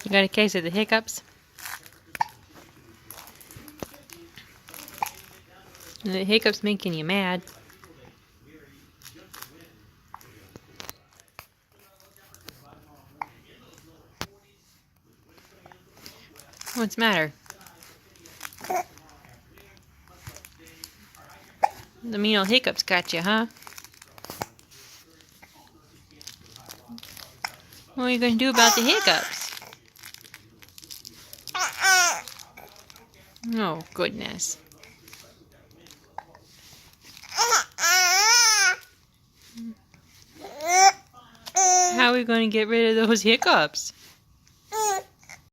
You got a case of the hiccups? The hiccups making you mad. What's the matter? The mean old hiccups got you, huh? What are you going to do about the hiccups? Oh, goodness. How are we going to get rid of those hiccups?